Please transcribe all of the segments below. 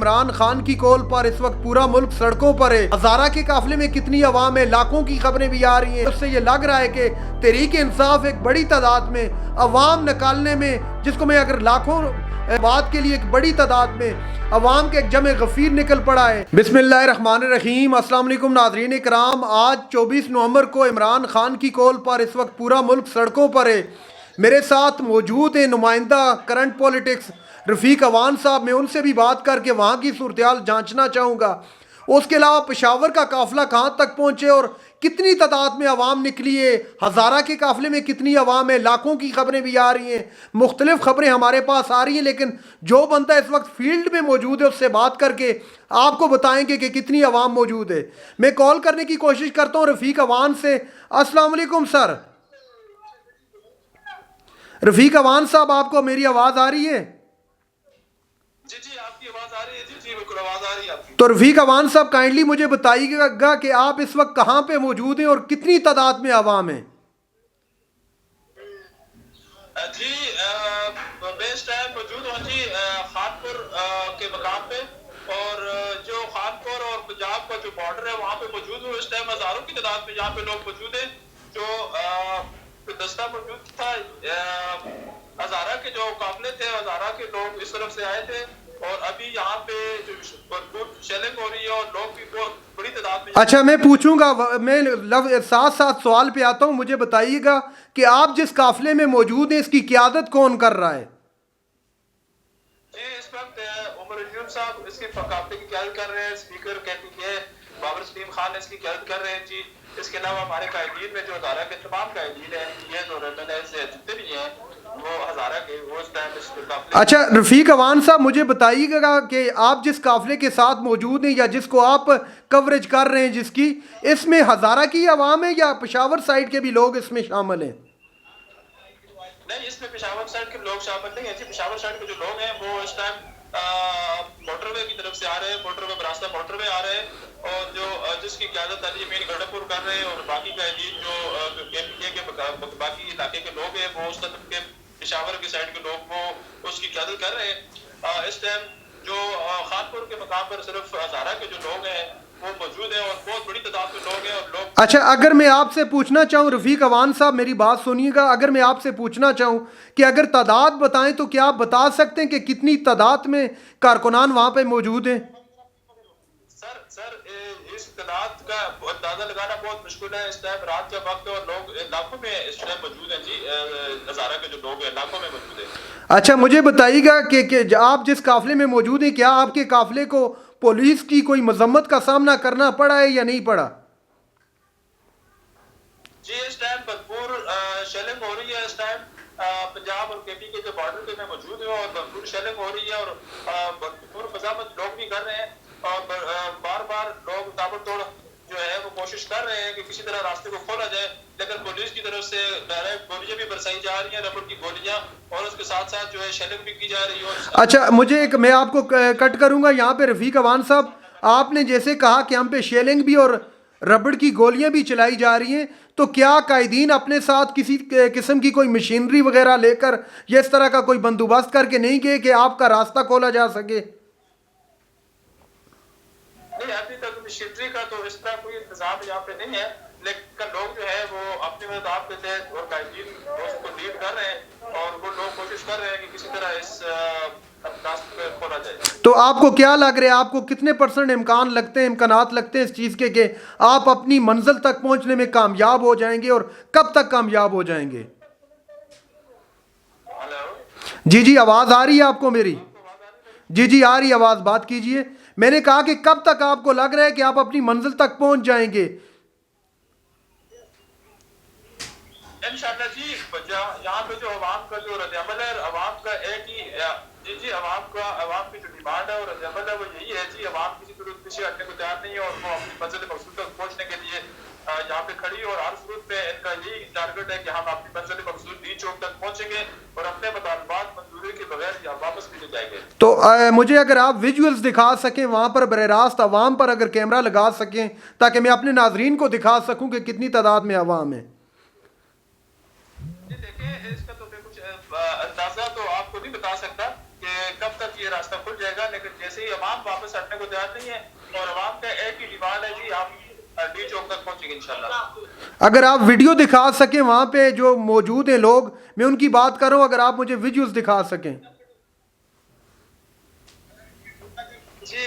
इमरान खान की कॉल पर इस वक्त पूरा मुल्क सड़कों पर है। हजारा के काफिले में कितनी अवाम है, लाखों की खबरें भी आ रही हैं। उससे ये लग रहा है कि तहरीक इंसाफ एक बड़ी तादाद में अवाम निकालने में, जिसको मैं अगर लाखों बात के लिए एक बड़ी तादाद में अवाम के एक जमे गफीर निकल पड़ा है। बिस्मिल्लाहिर्रहमानिर्रहीम। अस्सलाम वालेकुम नाज़रीन इकराम। आज 24 नवंबर को इमरान खान की कॉल पर इस वक्त पूरा मुल्क सड़कों पर है। मेरे साथ मौजूद है नुमाइंदा करंट पॉलिटिक्स रफ़ीक अवान साहब। मैं उनसे भी बात करके वहाँ की सूरत हाल जाँचना चाहूँगा। उसके अलावा पेशावर का काफ़िला कहाँ तक पहुँचे और कितनी तादाद में अवाम निकली है, हज़ारा के काफ़िले में कितनी अवाम है, लाखों की खबरें भी आ रही हैं, मुख्तलिफ खबरें हमारे पास आ रही हैं। लेकिन जो बंदा इस वक्त फील्ड में मौजूद है उससे बात करके आपको बताएंगे कि कितनी अवाम मौजूद है। मैं कॉल करने की कोशिश करता हूँ रफ़ीक अवान से। अस्सलाम वालेकुम सर। रफ़ीक अवान साहब, आपको मेरी आवाज़ आ रही है? जी जी, आपकी आवाज आ रही है। जी जी, बिल्कुल आवाज आ रही है आपकी। तो रफ़ीक अवान साहब, काइंडली मुझे बताइएगा कि आप इस वक्त कहाँ पे मौजूद हैं और कितनी तादाद में आवाम है? जी, मैं इस टाइम मौजूद हूँ जी खानपुर के मकाम पे, और जो खानपुर और पंजाब का जो बॉर्डर है वहाँ पे मौजूद हूँ। इस टाइम हजारों की तादाद में यहाँ पे लोग मौजूद हैं। जो दस्ता मौजूद था, हजारा के जो काफिले थे, हजारा के लोग इस तरफ से आए थे, और अभी यहाँ पे जो भरपूर शेलिंग हो रही है और लोग भी बहुत बड़ी तादाद में। अच्छा, मैं पूछूंगा, मैं साथ साथ सवाल पे आता हूँ। मुझे बताइएगा कि आप जिस काफिले में मौजूद हैं इसकी क़यादत कौन कर रहा है? जी, इस वक्त उमर अयूब साहब इसके काफिले की क़यादत कर रहे हैं। स्पीकर के बाबर सलीम खान इसकी क़यादत कर रहे हैं जी। इसके अलावा हमारे कायदीन में जो हज़ारा के तमाम कायदीन हैं, ये जो जितने भी हैं वो हज़ारा के, वो इस टाइम इस काफिले। अच्छा रफ़ीक अवान साहब, मुझे बताइएगा कि आप जिस काफिले के साथ मौजूद हैं या जिसको आप कवरेज कर रहे हैं, जिसकी, इसमें हज़ारा की आवाम है या पेशावर साइड के भी लोग इसमें शामिल हैं? नहीं, इसमें पेशावर साइड के लोग शामिल नहीं है जी। पेशावर साइड के जो लोग हैं वो इस टाइम मोटरवे की तरफ से आ रहे हैं, मोटरवे रास्ता मोटरवे आ रहे हैं, और जो जिसकी क़यादत अली अमीन गढ़पुर कर रहे हैं, और बाकी कायदीन जो KPK के बाकी इलाके के लोग हैं वो उस तरफ के पेशावर की साइड के लोग वो उसकी क़यादत कर रहे हैं। इस टाइम जो खानपुर के मकाम पर सिर्फ हज़ारा के जो लोग हैं वो मौजूद है, और बहुत बड़ी तादाद में लोग हैं और लोग। अच्छा, अगर मैं आपसे पूछना चाहूँ रफ़ीक अवान साहब, मेरी बात सुनिएगा, अगर मैं आपसे पूछना चाहूँ कि अगर तादाद बताएं तो क्या आप बता सकते हैं कि कितनी तादाद में कारकुनान वहाँ पे मौजूद हैं? सर इस तादाद का अंदाजा लगाना बहुत मुश्किल है। इस टाइम रात का वक्त है और लोग लाखों में इस टाइम मौजूद हैं जी। हज़ारा के जो लोग हैं लाखों में मौजूद हैं। अच्छा, मुझे बताइएगा कि आप जिस काफिले में मौजूद हैं, क्या आपके काफिले को पुलिस की कोई मजम्मत का सामना करना पड़ा है या नहीं पड़ा? जी, इस टाइम भरपूर शेलिंग हो रही है। इस टाइम पंजाब और KPK के बॉर्डर पे मैं मौजूद हूँ, और भरपूर शेलिंग हो रही है, और भरपूर मजामत लोग भी कर रहे हैं, और बार बार लोग ताबड़तोड़ जो है वो कोशिश कर रहे हैं कि किसी तरह रास्ते को खोला जाए, लेकिन पुलिस की तरफ से डायरेक्ट गोलियां भी बरसाई जा रही हैं, रबड़ की गोलियां, और उसके साथ साथ जो है शेलिंग भी की जा रही है। अच्छा, मैं आपको कट करूंगा यहाँ पे। रफ़ीक अवान साहब, आपने जैसे कहा कि हम पे शेलिंग भी और रबड़ की गोलियां भी चलाई जा रही हैं, तो क्या कायदीन अपने साथ किसी किस्म की कोई मशीनरी वगैरह लेकर या इस तरह का कोई बंदोबस्त करके नहीं गए कि आपका रास्ता खोला जा सके? नहीं, अभी तक मशीनरी का तो इस तरह कोई इंतजाम यहाँ पे नहीं है, लेकिन लोग जो है वो अपने मदाद पे और कायदीन उसको लीड कर रहे हैं, और वो लोग कोशिश कर रहे हैं कि किसी तरह इस रास्ते को खोला जाए। तो आपको क्या लग रहा है, आपको कितने % इम्कानात लगते हैं इस चीज़ के कि आप अपनी मंजिल तक पहुंचने में कामयाब हो जाएंगे, और कब तक कामयाब हो जाएंगे? हेलो जी जी, आवाज़ आ रही है आपको मेरी? जी जी, आ रही आवाज़, बात कीजिए। मैंने कहा कि कब तक आपको लग रहा है कि आप अपनी मंजिल तक पहुंच जाएंगे? इंशाअल्लाह जी। यहाँ पे जो अवाम का जो रद्द-ए-अमल है, अवाम का एक ही जी अवाम की जो डिमांड है और रद्द-ए-अमल है वो यही है जी। अवाम किसी तरह पीछे हटने को तैयार नहीं है, और वो अपनी मंजिल मकसूद तक पहुंचने के लिए यहाँ पे खड़ी है, और हर सूरत पे इनका यही टारगेट है कि हम अपनी मंजिल मकसूद डी चौक तक पहुंचेंगे और अपने मुतालबात मंजूरी के बगैर यहाँ वापस भी ले जाएंगे। तो मुझे अगर आप विजुअल्स दिखा सकें वहाँ पर, बरह रास्त आवाम पर अगर कैमरा लगा सकें, ताकि मैं अपने नाजरीन को दिखा सकूँ कि कितनी तादाद में आवाम है। देखिए, इसका तो मैं कुछ अंदाजा तो आपको नहीं बता सकता कि कब तक ये ये रास्ता खुल जाएगा। लेकिन जैसे ही अवाम वापस हटने को तैयार नहीं है और अवाम का एक ही डिमांड है जी, आप डी चौक तक पहुंचेंगे इंशाल्लाह। अगर आप वीडियो दिखा सकें वहाँ पे जो मौजूद हैं लोग, मैं उनकी बात कर रहा हूँ, अगर आप मुझे विजुअल्स दिखा सकें। जी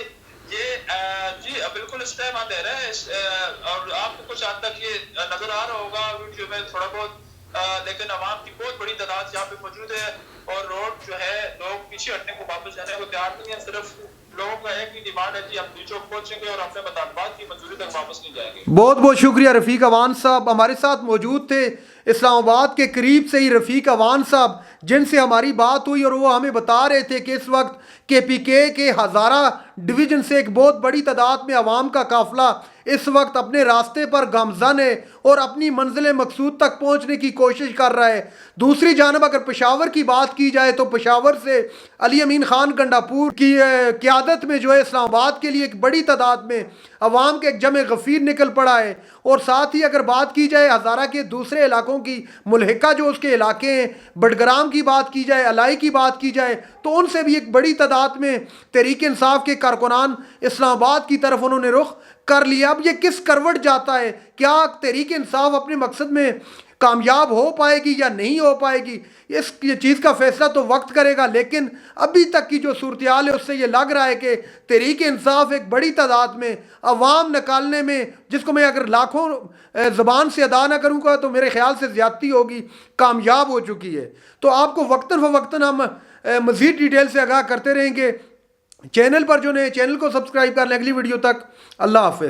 जी बिल्कुल इस टाइम अंधेरा है और आपको कुछ हद तक ये नजर आ रहा होगा वीडियो में थोड़ा बहुत, लेकिन अवाम की बहुत बड़ी तादाद यहाँ पे मौजूद है और रोड जो है लोग पीछे हटने को वापस जाने को तैयार नहीं है। सिर्फ लोगों का एक ही डिमांड है जी, हम डी चौक पहुंचेंगे और अपने मुतालबात की मंजूरी तक वापस नहीं जाएंगे। बहुत बहुत शुक्रिया रफ़ीक अवान साहब, हमारे साथ मौजूद थे इस्लामाबाद के करीब से ही रफ़ीक अवान साहब, जिनसे हमारी बात हुई और वो हमें बता रहे थे कि इस वक्त KPK के हज़ारा डिवीज़न से एक बहुत बड़ी तादाद में अवाम का काफ़िला इस वक्त अपने रास्ते पर गामज़न है और अपनी मंजिल मकसूद तक पहुँचने की कोशिश कर रहा है। दूसरी जानब अगर पेशावर की बात की जाए तो पेशावर से अली अमीन ख़ान गंडापुर की क़यादत में जो है इस्लामाबाद के लिए एक बड़ी तादाद में अवाम के एक जमे गफ़ीर निकल पड़ा है। और साथ ही अगर बात की जाए हज़ारा के दूसरे इलाकों की, मुल्हिका जो उसके इलाके हैं, बडग्राम की बात की जाए, अलाई की बात की जाए, तो उनसे भी एक बड़ी तादाद में तहरीक इंसाफ के कारकुनान इस्लामाबाद की तरफ उन्होंने रुख कर लिया। अब ये किस करवट जाता है, क्या तहरीक इंसाफ अपने मकसद में कामयाब हो पाएगी या नहीं हो पाएगी, ये चीज़ का फैसला तो वक्त करेगा। लेकिन अभी तक की जो सूरत हाल है उससे ये लग रहा है कि तहरीक इंसाफ एक बड़ी तादाद में अवाम निकालने में, जिसको मैं अगर लाखों ज़बान से अदा ना करूँगा तो मेरे ख्याल से ज़्यादती होगी, कामयाब हो चुकी है। तो आपको वक्तन फ़वक्तन हम मज़ीद डिटेल से आगाह करते रहेंगे। चैनल पर जो नए चैनल को सब्सक्राइब कर लें। अगली वीडियो तक अल्लाह हाफ़िज़।